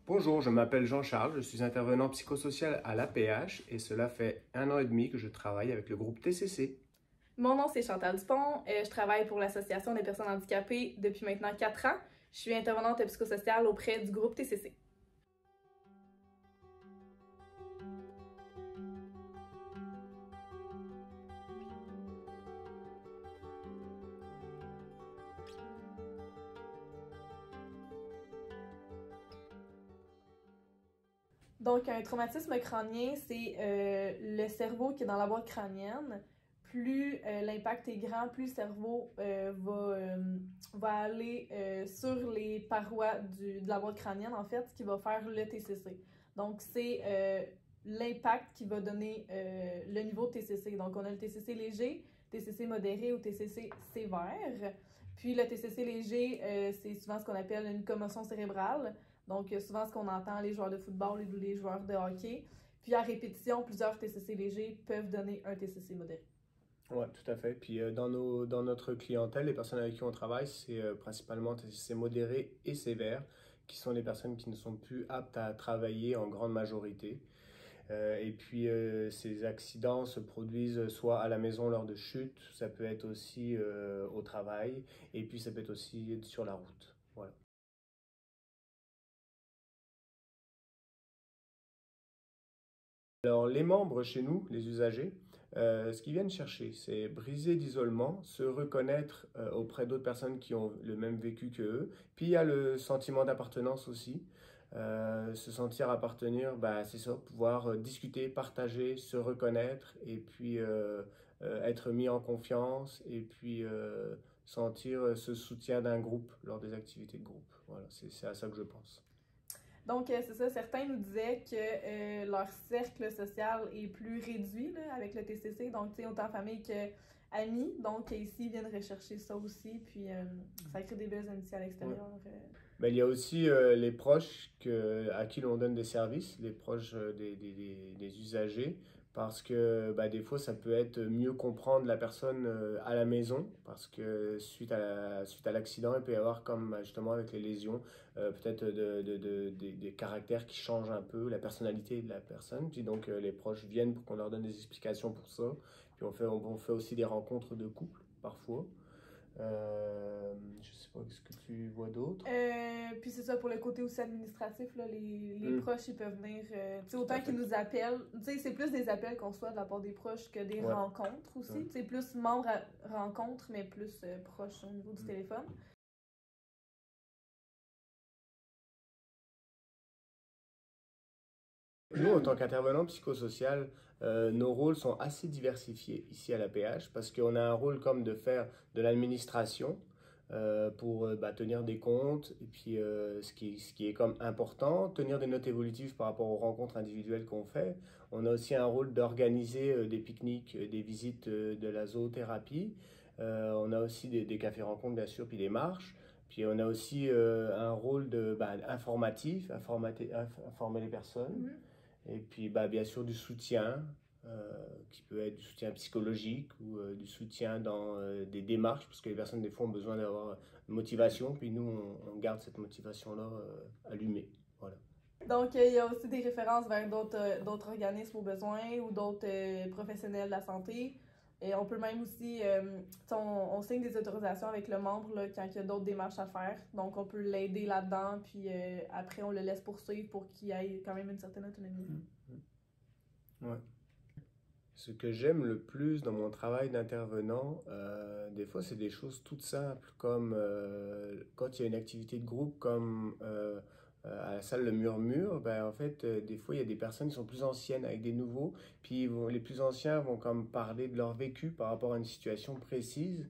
Bonjour, je m'appelle Jean-Charles, je suis intervenant psychosocial à l'APH et cela fait 1 an et demi que je travaille avec le groupe TCC. Mon nom, c'est Chantal Dupont. Je travaille pour l'Association des personnes handicapées depuis maintenant 4 ans. Je suis intervenante psychosociale auprès du groupe TCC. Donc, un traumatisme crânien, c'est le cerveau qui est dans la boîte crânienne. Plus l'impact est grand, plus le cerveau va aller sur les parois de la boîte crânienne, en fait, ce qui va faire le TCC. Donc, c'est l'impact qui va donner le niveau de TCC. Donc, on a le TCC léger, TCC modéré ou TCC sévère. Puis, le TCC léger, c'est souvent ce qu'on appelle une commotion cérébrale. Donc, souvent, ce qu'on entend, les joueurs de football ou les joueurs de hockey. Puis, à répétition, plusieurs TCC légers peuvent donner un TCC modéré. Oui, tout à fait. Puis dans notre clientèle, les personnes avec qui on travaille, c'est principalement TCC modéré et sévère, qui sont les personnes qui ne sont plus aptes à travailler en grande majorité. Et puis ces accidents se produisent soit à la maison lors de chutes, ça peut être aussi au travail, et puis ça peut être aussi sur la route. Voilà. Alors, les membres chez nous, les usagers, ce qu'ils viennent chercher, c'est briser l'isolement, se reconnaître auprès d'autres personnes qui ont le même vécu qu'eux. Puis il y a le sentiment d'appartenance aussi. Se sentir appartenir, bah, c'est ça, pouvoir discuter, partager, se reconnaître et puis être mis en confiance et puis sentir ce soutien d'un groupe lors des activités de groupe. Voilà, c'est à ça que je pense. Donc, c'est ça, certains nous disaient que leur cercle social est plus réduit là, avec le TCC, donc tu sais, autant famille que amis. Donc, ici, ils viennent rechercher ça aussi, puis ça crée des belles amitiés à l'extérieur. Ben, il y a aussi les proches à qui l'on donne des services, les proches des usagers, parce que bah, des fois, ça peut être mieux comprendre la personne à la maison, parce que suite à l'accident, il peut y avoir, comme justement avec les lésions, peut-être des caractères qui changent un peu, la personnalité de la personne. Puis donc, les proches viennent pour qu'on leur donne des explications pour ça. Puis on fait aussi des rencontres de couple, parfois. Je sais pas, ce que tu vois d'autre? Puis c'est ça, pour le côté aussi administratif, là, les proches, ils peuvent venir, tu sais, autant qu'ils nous appellent, tu sais, c'est plus des appels qu'on soit de la part des proches que des rencontres aussi, tu sais, plus membres à rencontres, mais plus proches au niveau du téléphone. Nous, en tant qu'intervenants psychosocial, nos rôles sont assez diversifiés ici à l'APH parce qu'on a un rôle comme de faire de l'administration pour bah, tenir des comptes et puis ce qui est comme important, tenir des notes évolutives par rapport aux rencontres individuelles qu'on fait. On a aussi un rôle d'organiser des pique-niques, des visites de la zoothérapie. On a aussi des cafés-rencontres, bien sûr, puis des marches. Puis on a aussi un rôle informatif, informer les personnes. Et puis, bah, bien sûr, du soutien, qui peut être du soutien psychologique ou du soutien dans des démarches, parce que les personnes, des fois, ont besoin d'avoir une motivation, puis nous, on garde cette motivation-là allumée. Voilà. Donc, il y a aussi des références vers d'autres organismes au besoin ou d'autres professionnels de la santé. Et on peut même aussi, on signe des autorisations avec le membre là, quand il y a d'autres démarches à faire. Donc, on peut l'aider là-dedans, puis après, on le laisse poursuivre pour qu'il ait quand même une certaine autonomie. Ouais. Ce que j'aime le plus dans mon travail d'intervenant, des fois, c'est des choses toutes simples, comme quand il y a une activité de groupe, comme à la salle Le Murmure, ben, en fait, des fois, il y a des personnes qui sont plus anciennes avec des nouveaux, puis les plus anciens vont comme parler de leur vécu par rapport à une situation précise,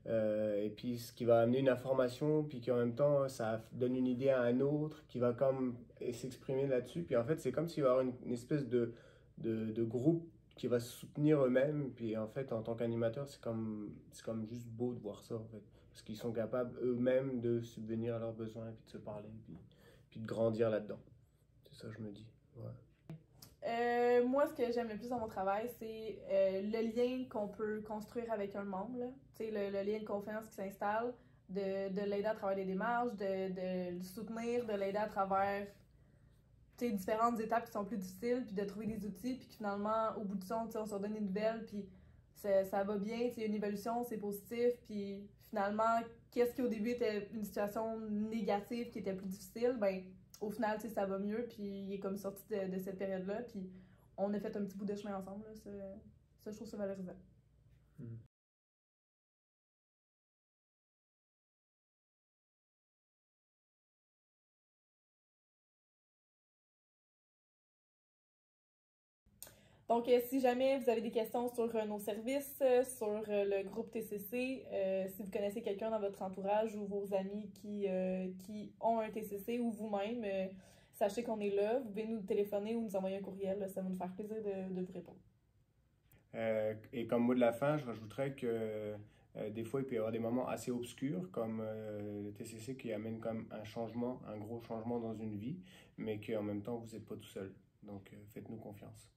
et puis ce qui va amener une information, puis qu'en même temps, ça donne une idée à un autre, qui va comme s'exprimer là-dessus, puis en fait, c'est comme s'il va y avoir une espèce de groupe qui va se soutenir eux-mêmes, puis en fait, en tant qu'animateur, c'est comme juste beau de voir ça, en fait, parce qu'ils sont capables eux-mêmes de subvenir à leurs besoins, puis de se parler, puis de grandir là-dedans. C'est ça que je me dis. Ouais. Moi, ce que j'aime le plus dans mon travail, c'est le lien qu'on peut construire avec un membre. Tu sais, le lien de confiance qui s'installe, de l'aider à travers des démarches, de le soutenir, de l'aider à travers différentes étapes qui sont plus difficiles, puis de trouver des outils, puis que finalement, au bout du temps, on se redonne des nouvelles, puis ça va bien, il y a une évolution, c'est positif, puis finalement, qu'est-ce qui au début était une situation négative qui était plus difficile, ben au final, ça va mieux, puis il est comme sorti de cette période-là, puis on a fait un petit bout de chemin ensemble, là, ça je trouve ça valorisant. Mm. Donc, si jamais vous avez des questions sur nos services, sur le groupe TCC, si vous connaissez quelqu'un dans votre entourage ou vos amis qui ont un TCC ou vous-même, sachez qu'on est là. Vous pouvez nous téléphoner ou nous envoyer un courriel. Ça va nous faire plaisir de vous répondre. Et comme mot de la fin, je rajouterais que des fois, il peut y avoir des moments assez obscurs, comme le TCC qui amène comme un changement, un gros changement dans une vie, mais qu'en même temps, vous n'êtes pas tout seul. Donc, faites-nous confiance.